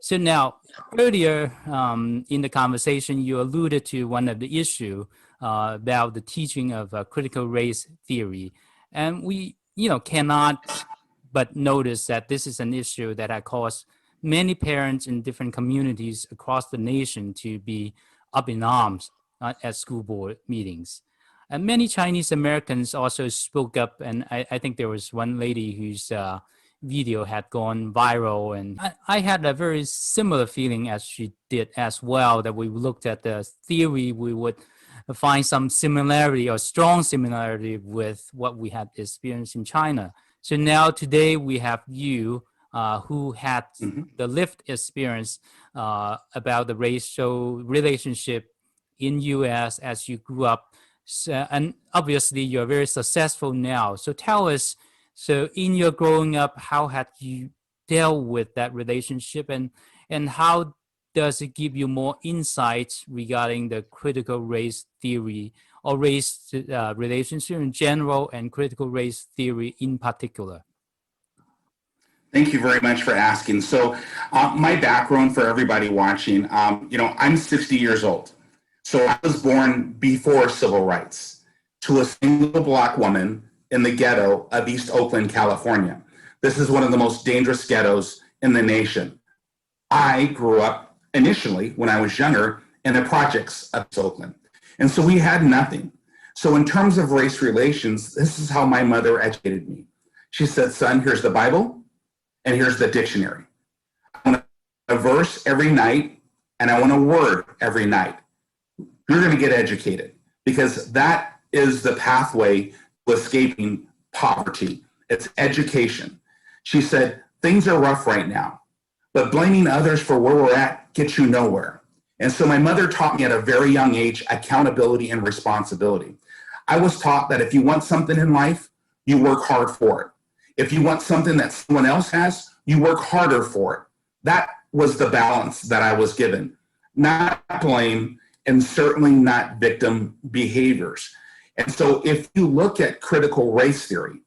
So now, earlier in the conversation, you alluded to one of the issue about the teaching of critical race theory, and we, cannot but notice that this is an issue that has caused many parents in different communities across the nation to be up in arms at school board meetings. And many Chinese Americans also spoke up, and I think there was one lady whose video had gone viral, and I had a very similar feeling as she did as well, that we looked at the theory, we would find some similarity or strong similarity with what we had experienced in China. So now today we have you who had the lived experience about the racial relationship in US as you grew up. So, and obviously you're very successful now. So tell us, so in your growing up, how had you dealt with that relationship, and how does it give you more insights regarding the critical race theory or race relationship in general and critical race theory in particular? Thank you very much for asking. So my background for everybody watching, I'm 60 years old. So I was born before civil rights to a single Black woman in the ghetto of East Oakland, California. This is one of the most dangerous ghettos in the nation. I grew up initially, when I was younger, in the projects of East Oakland. And so we had nothing. So in terms of race relations, this is how my mother educated me. She said, son, here's the Bible, and here's the dictionary. I want a verse every night, and I want a word every night. You're going to get educated, because that is the pathway to escaping poverty. It's education. She said, things are rough right now, but blaming others for where we're at gets you nowhere. And so my mother taught me at a very young age accountability and responsibility. I was taught that if you want something in life, you work hard for it. If you want something that someone else has, you work harder for it. That was the balance that I was given. Not blame, and certainly not victim behaviors. And so if you look at critical race theory,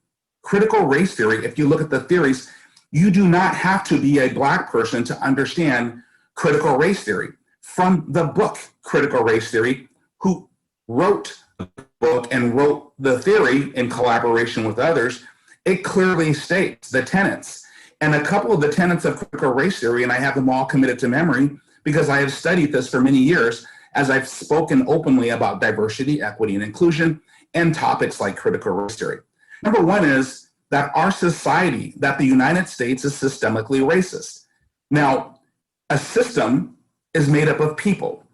if you look at the theories, you do not have to be a Black person to understand critical race theory. From the book, Critical Race Theory, who wrote the book and wrote the theory in collaboration with others, it clearly states the tenets. And a couple of the tenets of critical race theory, and I have them all committed to memory because I have studied this for many years as I've spoken openly about diversity, equity, and inclusion, and topics like critical race theory. Number one is that our society, that the United States is systemically racist. Now, a system is made up of people.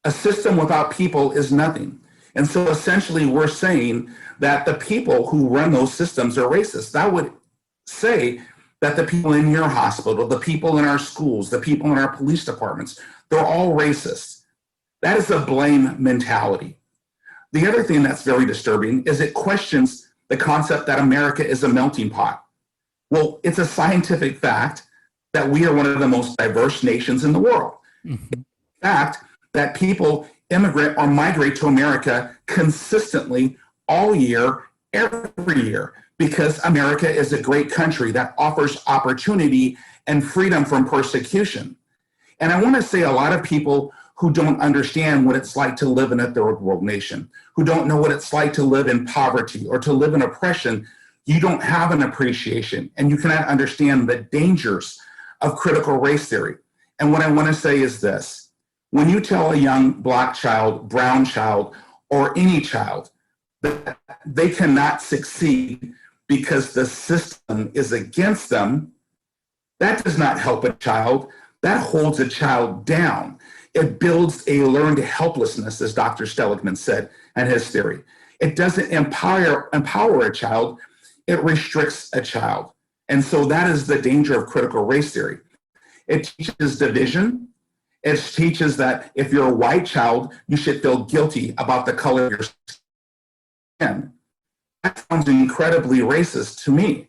A system without people is nothing. And so essentially we're saying that the people who run those systems are racist. That would say that the people in your hospital, the people in our schools, the people in our police departments, they're all racist. That is a blame mentality. The other thing that's very disturbing is it questions the concept that America is a melting pot. Well, it's a scientific fact that we are one of the most diverse nations in the world. In fact, that people immigrate or migrate to America consistently all year, every year, because America is a great country that offers opportunity and freedom from persecution. And I want to say a lot of people who don't understand what it's like to live in a third world nation, who don't know what it's like to live in poverty or to live in oppression, you don't have an appreciation and you cannot understand the dangers of critical race theory. And what I want to say is this: when you tell a young Black child, brown child, or any child that they cannot succeed because the system is against them, that does not help a child. That holds a child down. It builds a learned helplessness, as Dr. Seligman said in his theory. It doesn't empower a child, it restricts a child. And so that is the danger of critical race theory. It teaches division. It teaches that if you're a white child, you should feel guilty about the color of your skin. That sounds incredibly racist to me.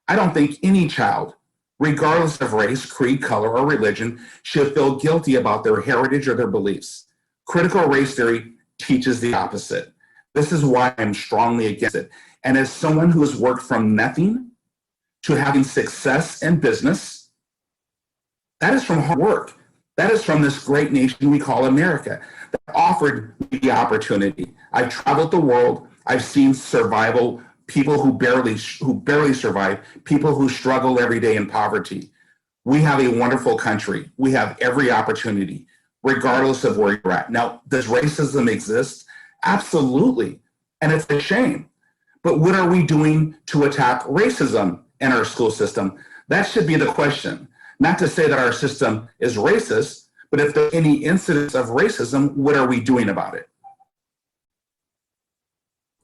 I don't think any child, regardless of race, creed, color, or religion, should feel guilty about their heritage or their beliefs. Critical race theory teaches the opposite. This is why I'm strongly against it. And as someone who has worked from nothing to having success in business, That is from hard work. That is from this great nation we call America that offered me the opportunity. I've traveled the world. I've seen survival, people who barely survive, people who struggle every day in poverty. We have a wonderful country. We have every opportunity, regardless of where you're at. Now, does racism exist? Absolutely. And it's a shame. But what are we doing to attack racism in our school system? That should be the question. Not to say that our system is racist, but if there's any incidents of racism, what are we doing about it?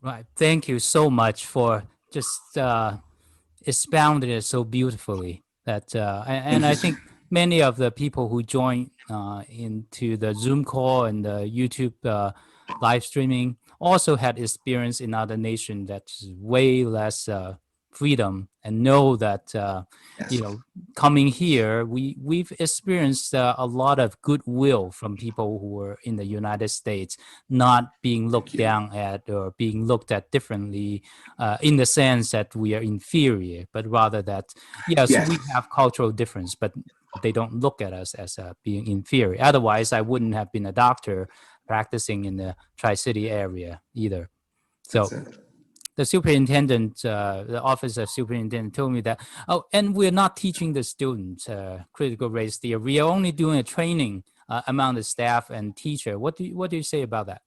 Right. Thank you so much for just expounding it so beautifully. That and I think many of the people who join into the Zoom call and the YouTube live streaming also had experience in other nations that's way less freedom, and know that you know, coming here, we've experienced a lot of goodwill from people who were in the United States, not being looked down at or being looked at differently in the sense that we are inferior, but rather that yes, we have cultural difference, but they don't look at us as being inferior. Otherwise, I wouldn't have been a doctor practicing in the Tri-City area either. So the superintendent, the office of superintendent told me that, oh, and we're not teaching the students critical race theory. We are only doing a training among the staff and teacher. What do you say about that?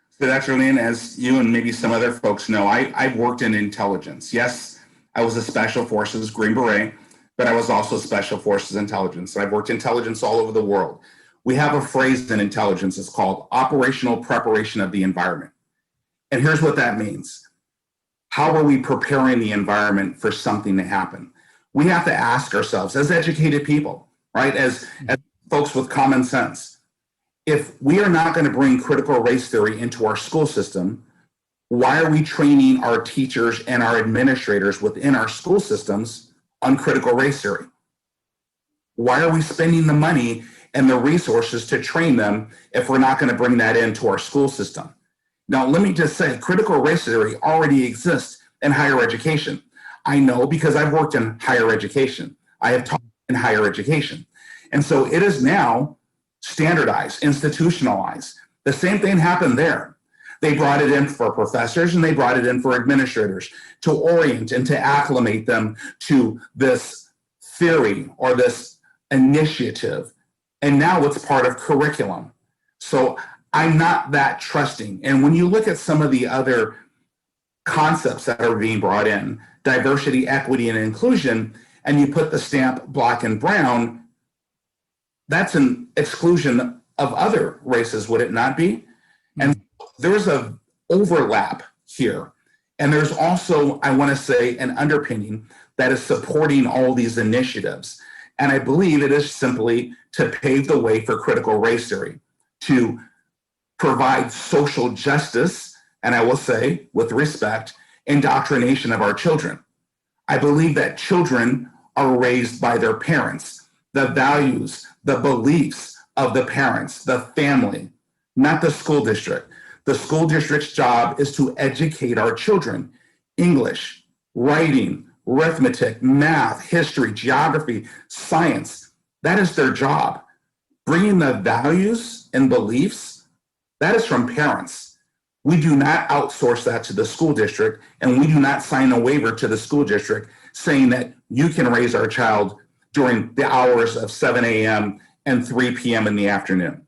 So Dr. Lin, as you and maybe some other folks know, I've worked in intelligence. Yes, I was a Special Forces Green Beret, but I was also Special Forces Intelligence. I've worked intelligence all over the world. We have a phrase in intelligence, it's called operational preparation of the environment. And here's what that means. How are we preparing the environment for something to happen? We have to ask ourselves as educated people, right? As folks with common sense, if we are not going to bring critical race theory into our school system, why are we training our teachers and our administrators within our school systems on critical race theory? Why are we spending the money and the resources to train them if we're not going to bring that into our school system? Now, let me just say, critical race theory already exists in higher education. I know because I've worked in higher education. I have taught in higher education. And so it is now standardized, institutionalized. The same thing happened there. They brought it in for professors and they brought it in for administrators to orient and to acclimate them to this theory or this initiative. And now it's part of curriculum. So I'm not that trusting. And when you look at some of the other concepts that are being brought in, diversity, equity, and inclusion, and you put the stamp black and brown, that's an exclusion of other races, would it not be? And there's an overlap here. And there's also, I want to say, an underpinning that is supporting all these initiatives. And I believe it is simply to pave the way for critical race theory, to provide social justice, and I will say, with respect, indoctrination of our children. I believe that children are raised by their parents, the values, the beliefs of the parents, the family, not the school district. The school district's job is to educate our children. English, writing, arithmetic, math, history, geography, science. That is their job. Bringing the values and beliefs, that is from parents. We do not outsource that to the school district, and we do not sign a waiver to the school district saying that you can raise our child during the hours of 7 a.m. and 3 p.m. in the afternoon.